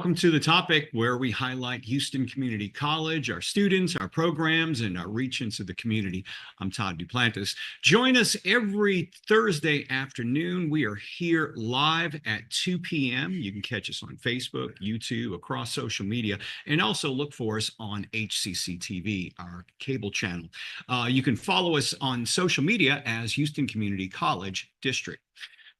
Welcome to The Topic, where we highlight Houston Community College, our students, our programs, and our reach into the community. I'm Todd Duplantis. Join us every Thursday afternoon. We are here live at 2 p.m. You can catch us on Facebook, YouTube, across social media, and also look for us on HCCTV, our cable channel. You can follow us on social media as Houston Community College District.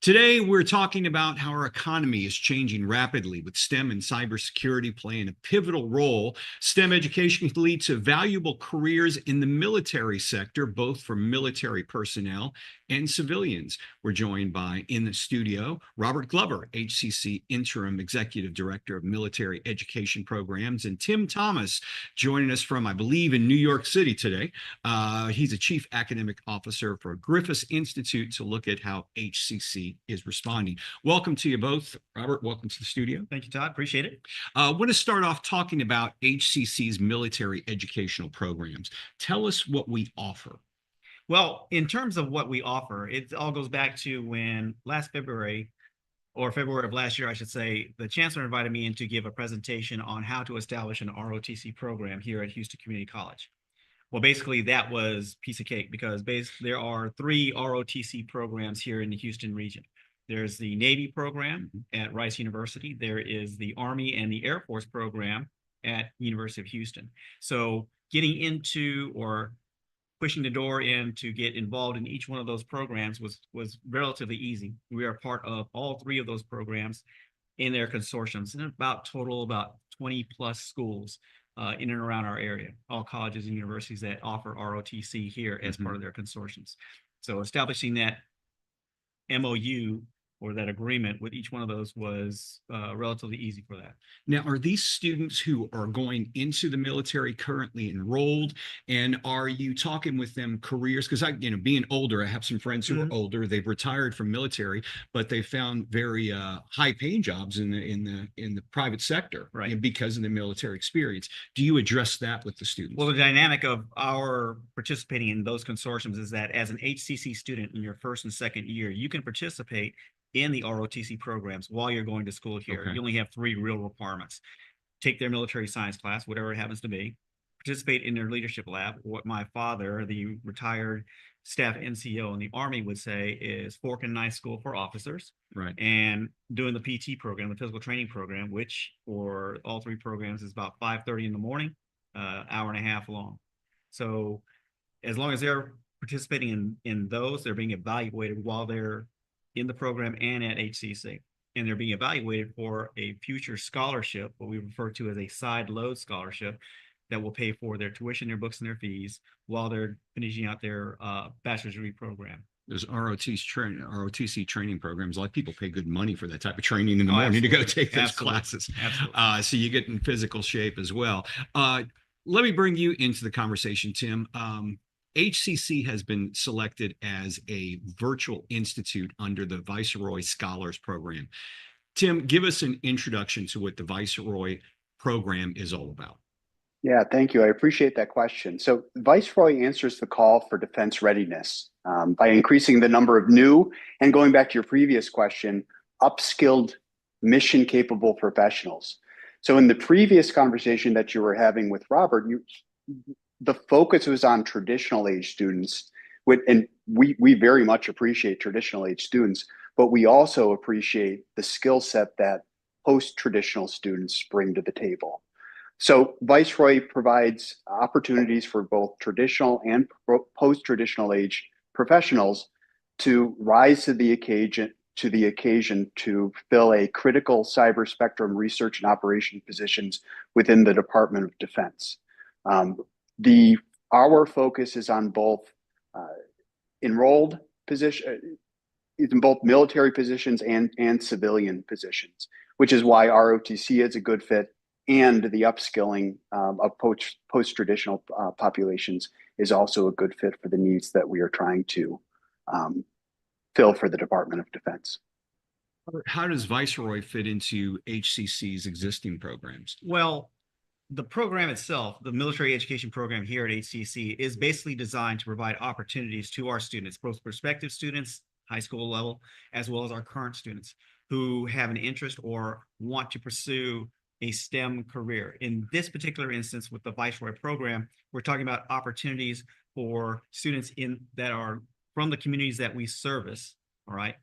Today, we're talking about how our economy is changing rapidly, with STEM and cybersecurity playing a pivotal role. STEM education can lead to valuable careers in the military sector, both for military personnel and civilians. We're joined by, in the studio, Robert Glover, HCC Interim Executive Director of Military Education Programs, and Tim Thomas, joining us from, I believe, in New York City today. He's a Chief Academic Officer for Griffiss Institute to look at how HCC is responding. Welcome to you both. Robert, welcome to the studio. Thank you, Todd. Appreciate it. I want to start off talking about HCC's military educational programs. Tell us what we offer. Well, in terms of what we offer, it all goes back to when last February, or February of last year, I should say, the chancellor invited me in to give a presentation on how to establish an ROTC program here at Houston Community College. Well, basically, that was piece of cake because there are 3 ROTC programs here in the Houston region. There's the Navy program at Rice University. There is the Army and the Air Force program at University of Houston. So getting into or pushing the door in to get involved in each one of those programs was relatively easy. We are part of all 3 of those programs in their consortiums, and about 20 plus schools in and around our area, all colleges and universities that offer ROTC here as part of their consortiums. So establishing that MOU or that agreement with each one of those was relatively easy for that. Now, are these students who are going into the military currently enrolled, and are you talking with them careers? Because being older, I have some friends who are older. They've retired from military, but they found very high-paying jobs in the private sector, right, because of the military experience. Do you address that with the students? Well, the dynamic of our participating in those consortiums is that as an HCC student in your first and second year, you can participate in the ROTC programs while you're going to school here. Okay. You only have 3 real requirements. Take their military science class, whatever it happens to be, participate in their leadership lab. What my father, the retired staff NCO in the Army, would say is fork and knife school for officers. Right. And doing the PT program, the physical training program, which for all 3 programs is about 5:30 in the morning, hour and a half long. So as long as they're participating in those, they're being evaluated while they're in the program and at HCC. And they're being evaluated for a future scholarship, what we refer to as a side load scholarship, that will pay for their tuition, their books, and their fees while they're finishing out their bachelor's degree program. There's ROTC training programs. A lot of people pay good money for that type of training in the morning to go take those classes. Absolutely. So you get in physical shape as well. Let me bring you into the conversation, Tim. HCC has been selected as a virtual institute under the VICEROY Scholars program. Tim, give us an introduction to what the VICEROY program is all about. Yeah, thank you. I appreciate that question. So VICEROY answers the call for defense readiness by increasing the number of new, and going back to your previous question, upskilled, mission-capable professionals. So in the previous conversation that you were having with Robert, the focus was on traditional age students, and we very much appreciate traditional age students, but we also appreciate the skill set that post-traditional students bring to the table. So VICEROY provides opportunities for both traditional and post-traditional age professionals to rise to the occasion to fill a critical cyber spectrum research and operation positions within the Department of Defense. Our focus is on both enrolled position, in both military positions and civilian positions, which is why ROTC is a good fit, and the upskilling of post-traditional populations is also a good fit for the needs that we are trying to fill for the Department of Defense. How does VICEROY fit into HCC's existing programs? Well, the program itself, the military education program here at HCC, is basically designed to provide opportunities to our students, both prospective students, high school level, as well as our current students who have an interest or want to pursue a STEM career. In this particular instance with the Viceroy program, we're talking about opportunities for students that are from the communities that we service, all right,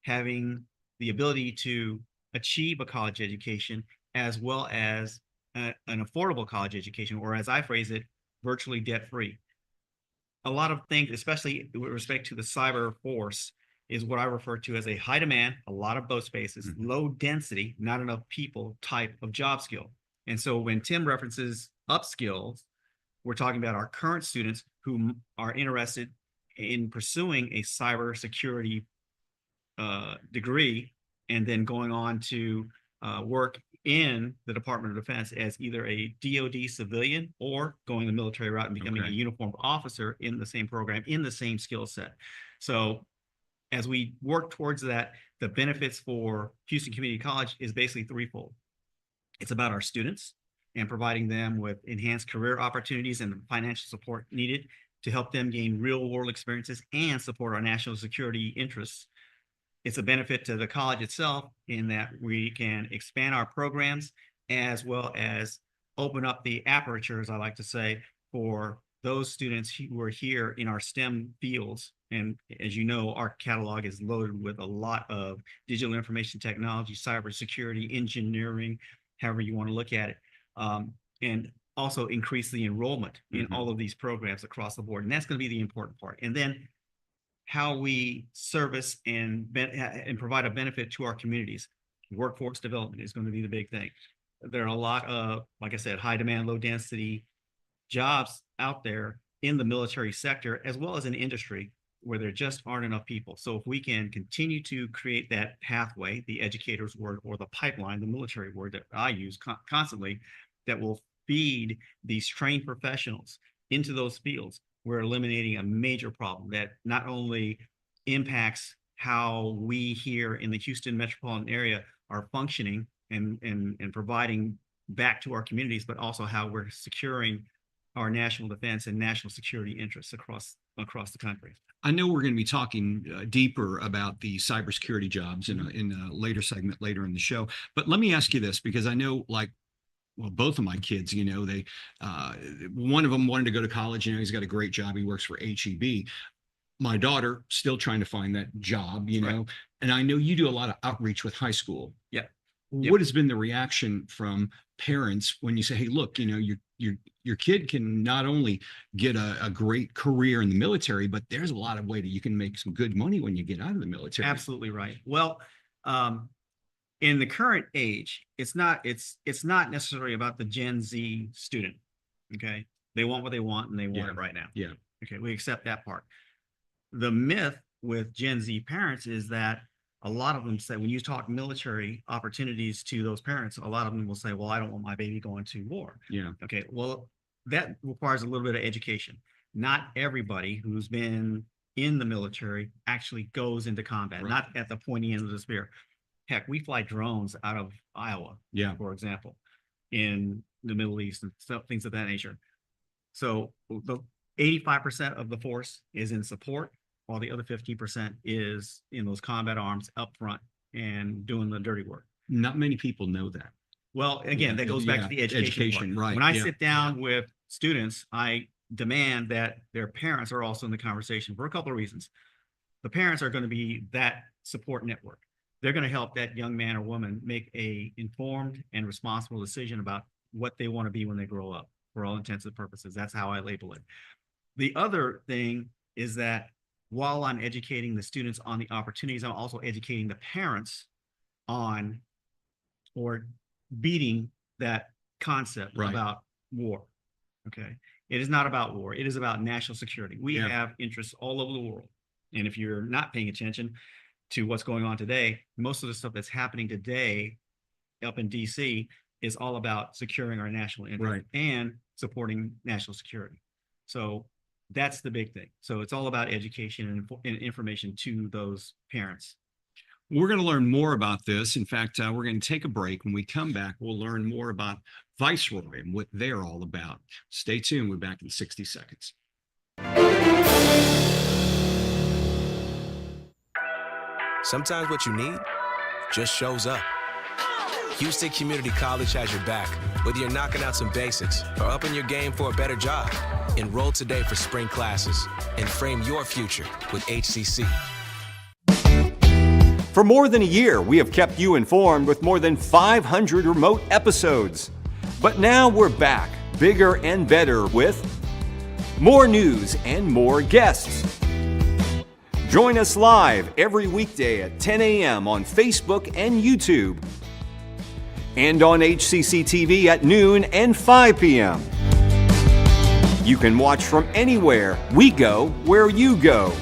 having the ability to achieve a college education as well as an affordable college education, or as I phrase it, virtually debt-free. A lot of things, especially with respect to the cyber force, is what I refer to as a high demand, a lot of boat spaces, low density, not enough people type of job skill. And so when Tim references upskills, we're talking about our current students who are interested in pursuing a cybersecurity degree and then going on to work in the Department of Defense as either a DoD civilian or going the military route and becoming a uniformed officer in the same program, in the same skill set. So as we work towards that, the benefits for Houston Community College is basically threefold. It's about our students and providing them with enhanced career opportunities and the financial support needed to help them gain real world experiences and support our national security interests. It's a benefit to the college itself in that we can expand our programs as well as open up the aperture, as I like to say, for those students who are here in our STEM fields. And as you know, our catalog is loaded with a lot of digital information technology, cybersecurity, engineering, however you want to look at it, and also increase the enrollment in all of these programs across the board. And that's going to be the important part. And then how we service and provide a benefit to our communities. Workforce development is going to be the big thing. There are a lot of, like I said, high demand, low density jobs out there in the military sector, as well as in industry where there just aren't enough people. So if we can continue to create that pathway, the educator's word or the pipeline, the military word that I use constantly, that will feed these trained professionals into those fields, we're eliminating a major problem that not only impacts how we here in the Houston metropolitan area are functioning and providing back to our communities, but also how we're securing our national defense and national security interests across the country. I know we're going to be talking deeper about the cybersecurity jobs in a later segment later in the show, but let me ask you this, because I know, like, well, both of my kids, you know, they, one of them wanted to go to college. You know, he's got a great job. He works for HEB. My daughter still trying to find that job, you know, and I know you do a lot of outreach with high school. Yeah. What has been the reaction from parents when you say, hey, look, you know, your kid can not only get a great career in the military, but there's a lot of way that you can make some good money when you get out of the military. Absolutely right. Well, in the current age, it's not necessarily about the Gen Z student. Okay. They want what they want and they want it right now. Yeah. Okay. We accept that part. The myth with Gen Z parents is that a lot of them say, when you talk military opportunities to those parents, a lot of them will say, well, I don't want my baby going to war. Yeah. Okay. Well, that requires a little bit of education. Not everybody who's been in the military actually goes into combat, not at the pointy end of the spear. Heck, we fly drones out of Iowa, for example, in the Middle East and stuff, things of that nature. So the 85% of the force is in support, while the other 15% is in those combat arms up front and doing the dirty work. Not many people know that. Well, again, that goes back to the education part. Right. When I sit down with students, I demand that their parents are also in the conversation for a couple of reasons. The parents are going to be that support network. They're going to help that young man or woman make a informed and responsible decision about what they want to be when they grow up, for all intents and purposes. That's how I label it. The other thing is that while I'm educating the students on the opportunities, I'm also educating the parents on or beating that concept about war. Okay. It is not about war. It is about national security. We have interests all over the world. And if you're not paying attention to what's going on today, most of the stuff that's happening today up in DC is all about securing our national interest and supporting national security. So that's the big thing. So it's all about education and information to those parents. We're going to learn more about this. In fact, we're going to take a break. When we come back, we'll learn more about Viceroy and what they're all about. Stay tuned. We're back in 60 seconds. Sometimes what you need just shows up. Houston Community College has your back, whether you're knocking out some basics or upping your game for a better job. Enroll today for spring classes and frame your future with HCC. For more than a year, we have kept you informed with more than 500 remote episodes. But now we're back, bigger and better with more news and more guests. Join us live every weekday at 10 a.m. on Facebook and YouTube, and on HCCTV at noon and 5 p.m. You can watch from anywhere. We go where you go.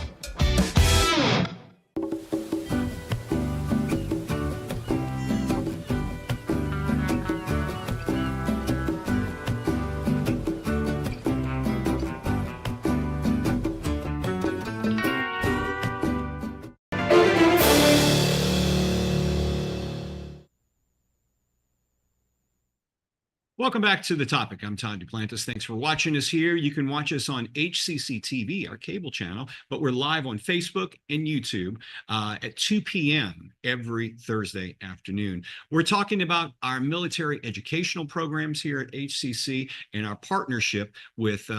Welcome back to the topic. I'm Todd Duplantis. Thanks for watching us here. You can watch us on HCCTV, our cable channel, but we're live on Facebook and YouTube at 2 p.m. every Thursday afternoon. We're talking about our military educational programs here at HCC and our partnership with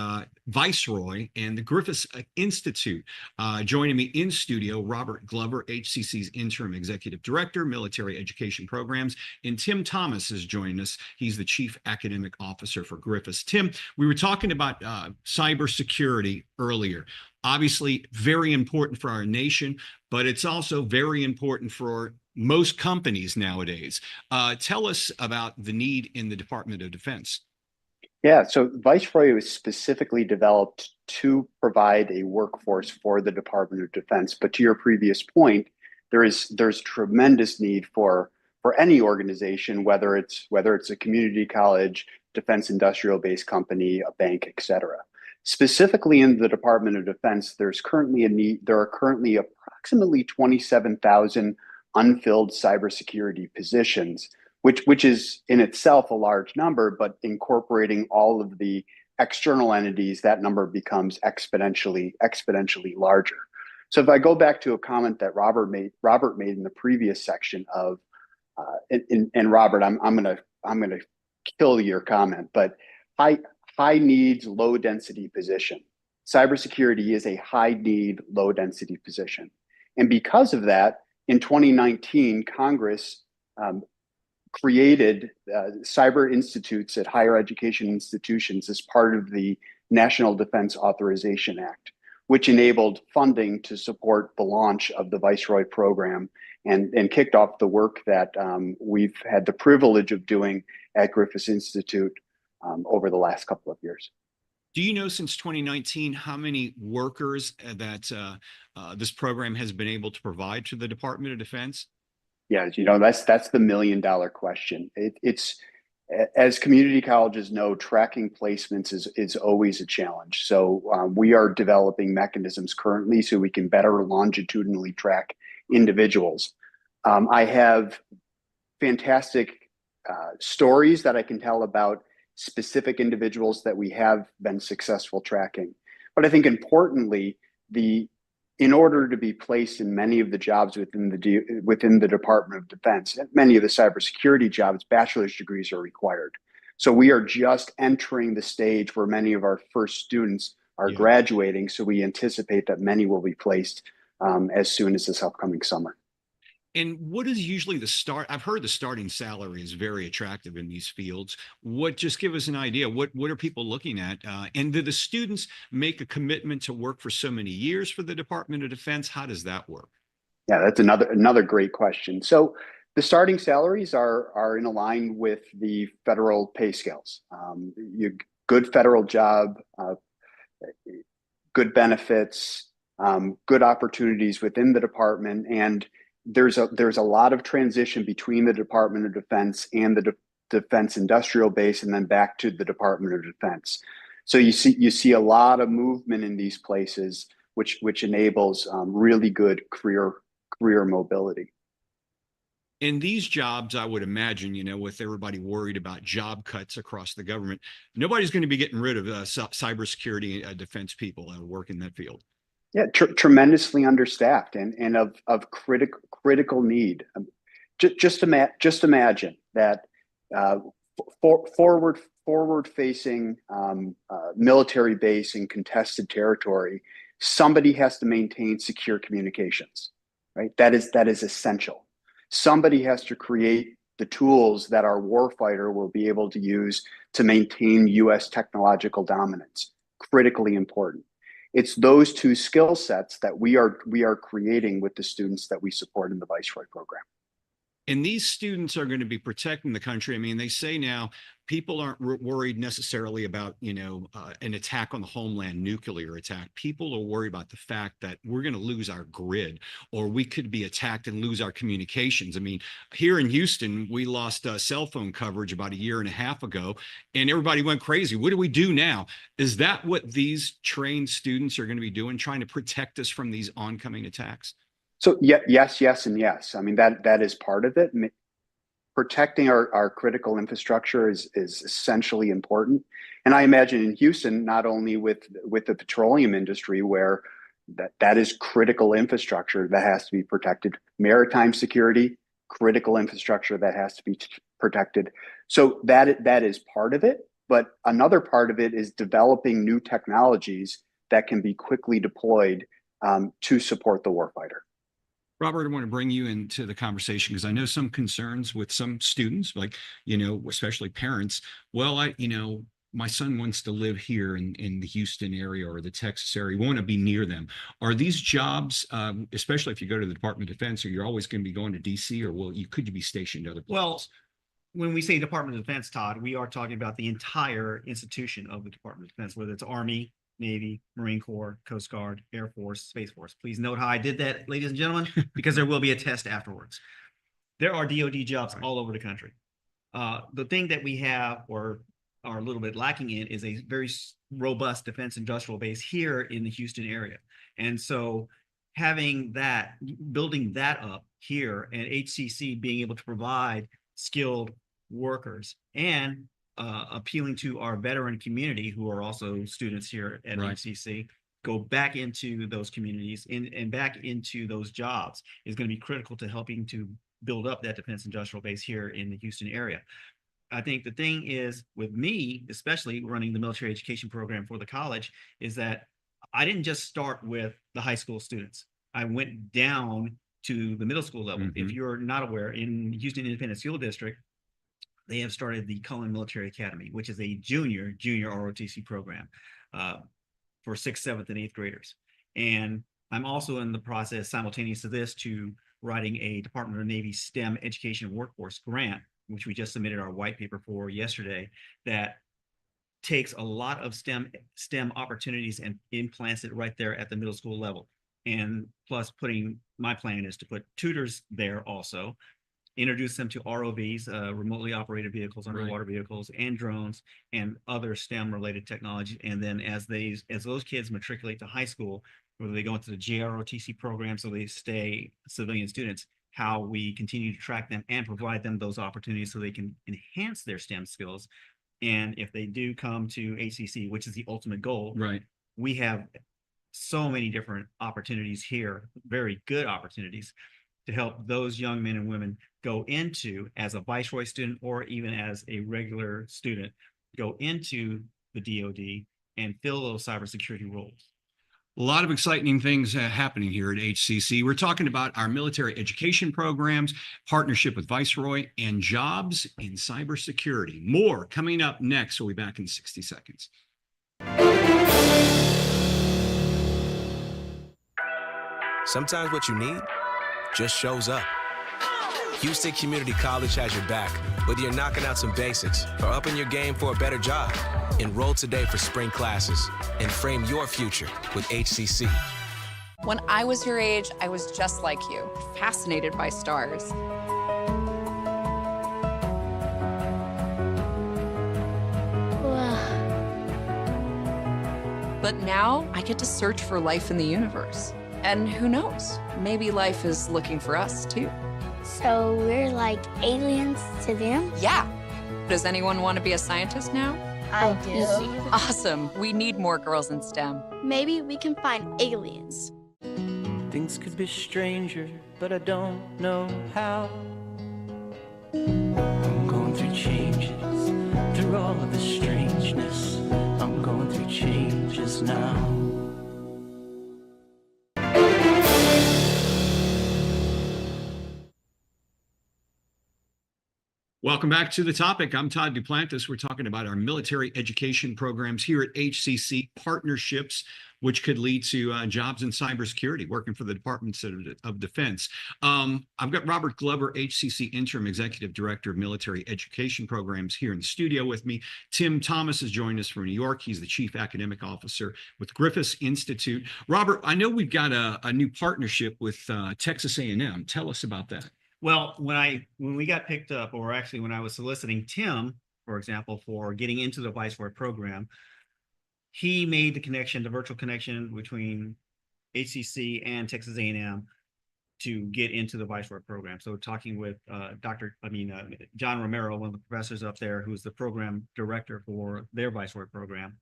Viceroy and the Griffiss Institute. Joining me in studio, Robert Glover, HCC's Interim Executive Director, Military Education Programs, and Tim Thomas is joining us. He's the Chief Academic Officer for Griffiss. Tim, we were talking about cybersecurity earlier. Obviously, very important for our nation, but it's also very important for most companies nowadays. Tell us about the need in the Department of Defense. Yeah, so Viceroy was specifically developed to provide a workforce for the Department of Defense. But to your previous point, there's tremendous need for any organization, whether it's a community college, defense industrial base company, a bank, et cetera. Specifically in the Department of Defense, there are currently approximately 27,000 unfilled cybersecurity positions, which is in itself a large number, but incorporating all of the external entities, that number becomes exponentially larger. So if I go back to a comment that Robert made in the previous section of, and Robert, I'm gonna kill your comment, but high needs, low density position. Cybersecurity is a high need, low density position, and because of that, in 2019, Congress created cyber institutes at higher education institutions as part of the National Defense Authorization Act, which enabled funding to support the launch of the Viceroy program and kicked off the work that we've had the privilege of doing at Griffiss Institute over the last couple of years. Do you know, since 2019, how many workers that this program has been able to provide to the Department of Defense? Yeah, that's the $1 million question. It's as community colleges know, tracking placements is always a challenge. So we are developing mechanisms currently so we can better longitudinally track individuals. I have fantastic stories that I can tell about specific individuals that we have been successful tracking. But I think importantly, in order to be placed in many of the jobs within the Department of Defense, many of the cybersecurity jobs, bachelor's degrees are required. So we are just entering the stage where many of our first students are graduating. So we anticipate that many will be placed as soon as this upcoming summer. And what is usually the start? I've heard the starting salary is very attractive in these fields. Just give us an idea. What are people looking at? And do the students make a commitment to work for so many years for the Department of Defense? How does that work? Yeah, that's another great question. So the starting salaries are in line with the federal pay scales. Good federal job, good benefits, good opportunities within the department, and there's a lot of transition between the Department of Defense and the defense industrial base, and then back to the Department of Defense. So you see a lot of movement in these places, which enables really good career mobility. In these jobs, I would imagine, with everybody worried about job cuts across the government, nobody's going to be getting rid of cybersecurity defense people that work in that field. Yeah, tremendously understaffed and of critical need. Just imagine that forward-facing military base in contested territory, somebody has to maintain secure communications, right? That is essential. Somebody has to create the tools that our warfighter will be able to use to maintain U.S. technological dominance. Critically important. It's those two skill sets that we are creating with the students that we support in the Viceroy program. And these students are going to be protecting the country. I mean, they say now people aren't worried necessarily about, an attack on the homeland, nuclear attack. People are worried about the fact that we're going to lose our grid, or we could be attacked and lose our communications. I mean, here in Houston, we lost cell phone coverage about 1.5 years ago, and everybody went crazy. What do we do now? Is that what these trained students are going to be doing, trying to protect us from these oncoming attacks? So yes, and yes. I mean, that is part of it. Protecting our critical infrastructure is essentially important. And I imagine in Houston, not only with the petroleum industry, where that is critical infrastructure that has to be protected, maritime security, critical infrastructure that has to be protected. So that is part of it. But another part of it is developing new technologies that can be quickly deployed to support the warfighter. Robert, I want to bring you into the conversation because I know some concerns with some students, like, especially parents. Well, my son wants to live here in the Houston area or the Texas area. We want to be near them. Are these jobs, especially if you go to the Department of Defense, or you're always going to be going to DC, or could you be stationed other places? Well, when we say Department of Defense, Todd, we are talking about the entire institution of the Department of Defense, whether it's Army, Navy, Marine Corps, Coast Guard, Air Force, Space Force. Please note how I did that, ladies and gentlemen, because there will be a test afterwards. There are DoD jobs all over the country. The thing that we have or are a little bit lacking in is a very robust defense industrial base here in the Houston area. And so having that, building that up here, and HCC being able to provide skilled workers and appealing to our veteran community, who are also students here at HCC, go back into those communities and back into those jobs is going to be critical to helping to build up that defense industrial base here in the Houston area. I think the thing is, with me, especially running the military education program for the college, is that I didn't just start with the high school students. I went down to the middle school level. If you're not aware, in Houston Independent School District, they have started the Cullen Military Academy, which is a junior ROTC program for 6th, 7th, and 8th graders. And I'm also in the process, simultaneous to this, to writing a Department of the Navy STEM education workforce grant, which we just submitted our white paper for yesterday, that takes a lot of STEM opportunities and implants it right there at the middle school level. And plus, my plan is to put tutors there also, introduce them to ROVs, remotely operated vehicles, underwater vehicles, and drones, and other STEM related technology. And then as those kids matriculate to high school, whether they go into the JROTC program, so they stay civilian students, how we continue to track them and provide them those opportunities so they can enhance their STEM skills. And if they do come to HCC, which is the ultimate goal, we have so many different opportunities here, very good opportunities, to help those young men and women go into, as a Viceroy student or even as a regular student, go into the DoD and fill those cybersecurity roles. A lot of exciting things happening here at HCC. We're talking about our military education programs, partnership with Viceroy, and jobs in cybersecurity. More coming up next. We'll be back in 60 seconds. Sometimes what you need just shows up. Houston Community College has your back, whether you're knocking out some basics or upping your game for a better job. Enroll today for spring classes and frame your future with HCC. When I was your age, I was just like you, fascinated by stars. But now I get to search for life in the universe. And who knows, maybe life is looking for us too. So we're like aliens to them? Yeah. Does anyone want to be a scientist now? I do. Awesome. We need more girls in STEM. Maybe we can find aliens. Things could be stranger, but I don't know how. I'm Welcome back to the topic. I'm Todd Duplantis. We're talking about our military education programs here at HCC, partnerships which could lead to jobs in cybersecurity, working for the Departments of Defense. I've got Robert Glover, HCC Interim Executive Director of Military Education Programs, here in the studio with me. Tim Thomas has joined us from New York. He's the Chief Academic Officer with Griffiss Institute. Robert, I know we've got a new partnership with Texas A&M. Tell us about that. Well, when we got picked up, or actually when I was soliciting Tim, for example, for getting into the Viceroy program, he made the connection, the virtual connection between HCC and Texas A&M to get into the Viceroy program. So talking with John Romero, one of the professors up there, who's the program director for their Viceroy program.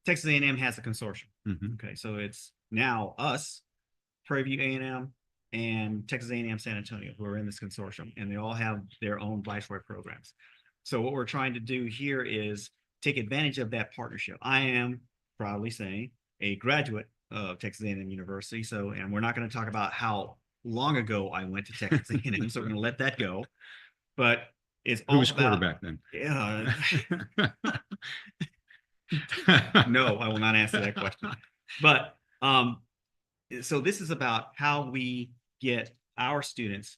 Texas A&M has a consortium. Mm-hmm. Okay, so it's now us, Prairie View A&M, and Texas A&M San Antonio, who are in this consortium, and they all have their own Viceroy programs. So what we're trying to do here is take advantage of that partnership. I am proudly saying a graduate of Texas A&M University. So, and we're not going to talk about how long ago I went to Texas A&M, so we're going to let that go. But it's all Who was about quarterback then? Yeah. No, I will not answer that question. But so this is about how we get our students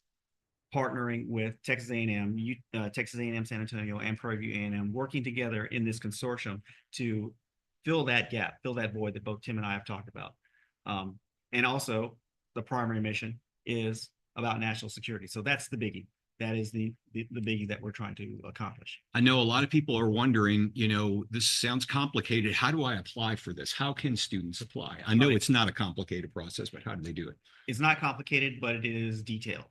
partnering with Texas A&M, Texas A&M San Antonio, and Prairie View A&M, working together in this consortium to fill that gap, fill that void that both Tim and I have talked about. And also, the primary mission is about national security. So that's the biggie. That is the biggie that we're trying to accomplish. I know a lot of people are wondering, this sounds complicated. How do I apply for this? How can students apply? I know it's not a complicated process, but how do they do it? It's not complicated, but it is detailed.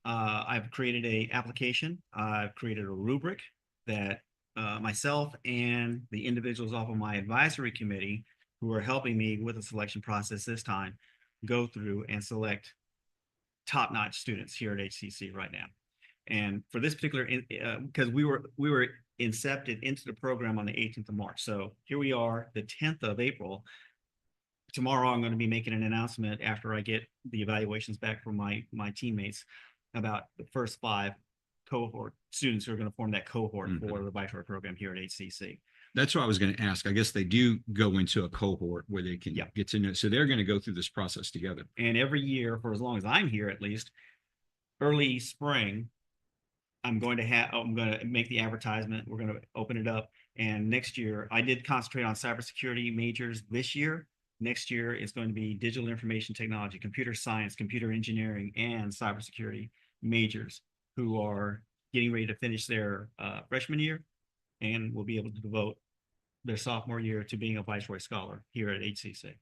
I've created an application. I've created a rubric that myself and the individuals off of my advisory committee, who are helping me with the selection process this time, go through and select top-notch students here at HCC right now. And for this particular, because we were incepted into the program on the 18th of March. So here we are, the 10th of April. Tomorrow, I'm going to be making an announcement after I get the evaluations back from my teammates about the first 5 cohort students who are going to form that cohort for the Viceroy program here at HCC. That's what I was going to ask. I guess they do go into a cohort where they can get to know. So they're going to go through this process together. And every year, for as long as I'm here, at least, early spring, I'm going to make the advertisement. We're going to open it up. And next year, I did concentrate on cybersecurity majors this year. Next year, it's going to be digital information technology, computer science, computer engineering, and cybersecurity majors who are getting ready to finish their freshman year and will be able to devote their sophomore year to being a Viceroy Scholar here at HCC.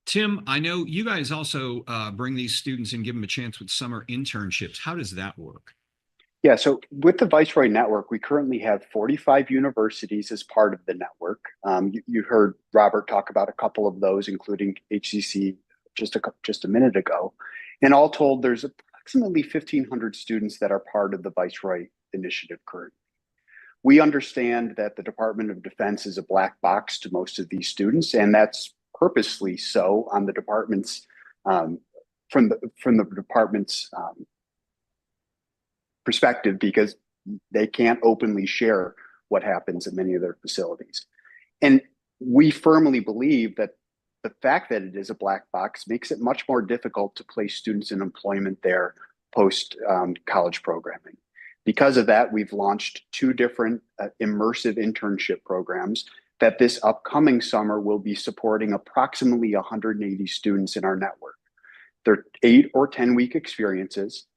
Tim, I know you guys also bring these students and give them a chance with summer internships. How does that work? Yeah, so with the Viceroy Network, we currently have 45 universities as part of the network. You heard Robert talk about a couple of those, including HCC just a minute ago. And all told, there's approximately 1,500 students that are part of the Viceroy initiative currently. We understand that the Department of Defense is a black box to most of these students, and that's purposely so on the department's from the department's perspective, because they can't openly share what happens in many of their facilities. And we firmly believe that the fact that it is a black box makes it much more difficult to place students in employment there post college programming. Because of that, we've launched 2 different immersive internship programs that this upcoming summer will be supporting approximately 180 students in our network. They're 8 or 10-week experiences.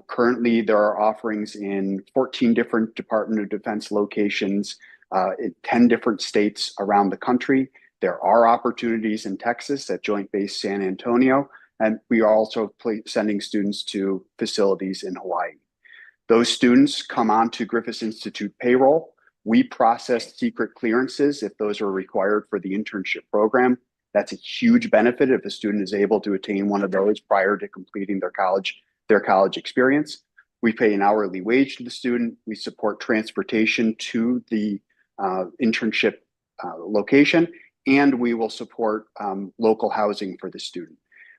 Currently, there are offerings in 14 different Department of Defense locations in 10 different states around the country. There are opportunities in Texas at Joint Base San Antonio, and we are also sending students to facilities in Hawaii. Those students come onto Griffiss Institute payroll. We process secret clearances if those are required for the internship program. That's a huge benefit if a student is able to attain one of those prior to completing their college experience. We pay an hourly wage to the student. We support transportation to the internship location, and we will support local housing for the student,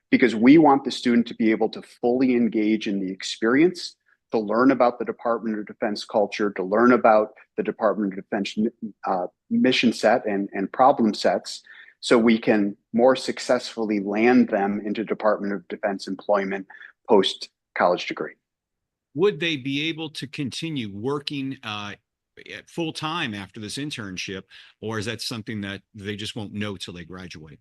because we want the student to be able to fully engage in the experience to learn about the Department of Defense culture, to learn about the Department of Defense mission set and problem sets, so we can more successfully land them into Department of Defense employment post-college degree. Would they be able to continue working full time after this internship, or is that something that they just won't know till they graduate?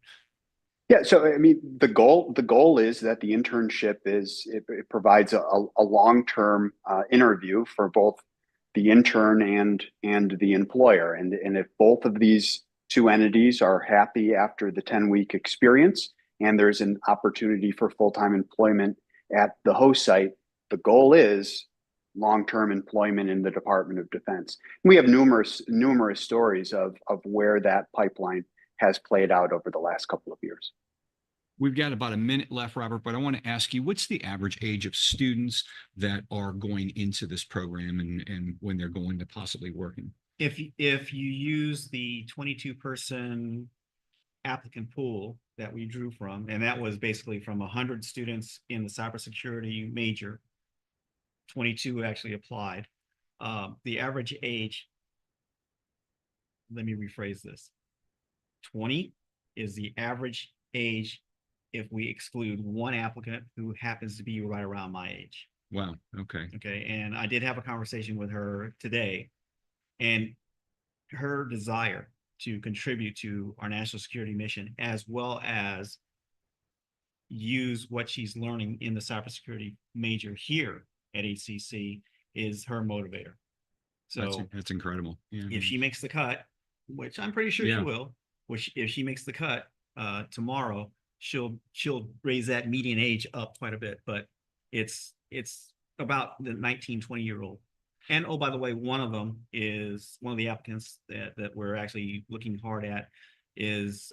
Yeah, so I mean, the goal is that the internship it provides a long-term interview for both the intern and the employer, and if both of these two entities are happy after the 10-week experience, and there's an opportunity for full-time employment at the host site, the goal is long-term employment in the Department of Defense. We have numerous stories of where that pipeline has played out over the last couple of years. We've got about a minute left, Robert, but I want to ask you, what's the average age of students that are going into this program and when they're going to possibly working? If you use the 22-person applicant pool that we drew from, and that was basically from 100 students in the cybersecurity major, 22 actually applied. The average age, let me rephrase this, 20 is the average age if we exclude one applicant who happens to be right around my age. Wow. Okay. Okay. And I did have a conversation with her today, and her desire to contribute to our national security mission, as well as use what she's learning in the cybersecurity major here at HCC, is her motivator. So that's incredible. Yeah. If she makes the cut, which I'm pretty sure she will, if she makes the cut tomorrow, she'll raise that median age up quite a bit, but it's about the 19, 20-year-old. And oh, by the way, one of the applicants that we're actually looking hard at is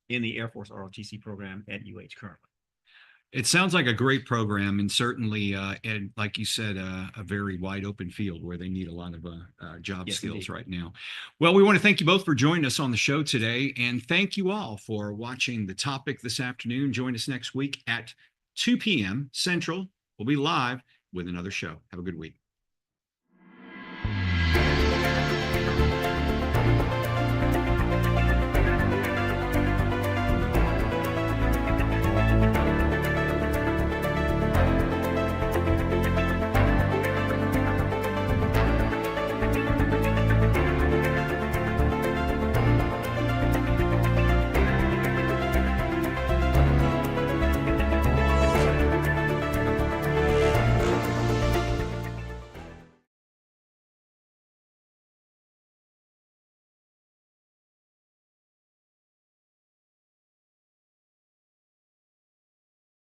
in the Air Force ROTC program at UH currently. It sounds like a great program, and certainly, and like you said, a very wide open field where they need a lot of job skills indeed. right now. Well, we want to thank you both for joining us on the show today, and thank you all for watching The Topic this afternoon. Join us next week at 2 p.m. Central. We'll be live with another show. Have a good week.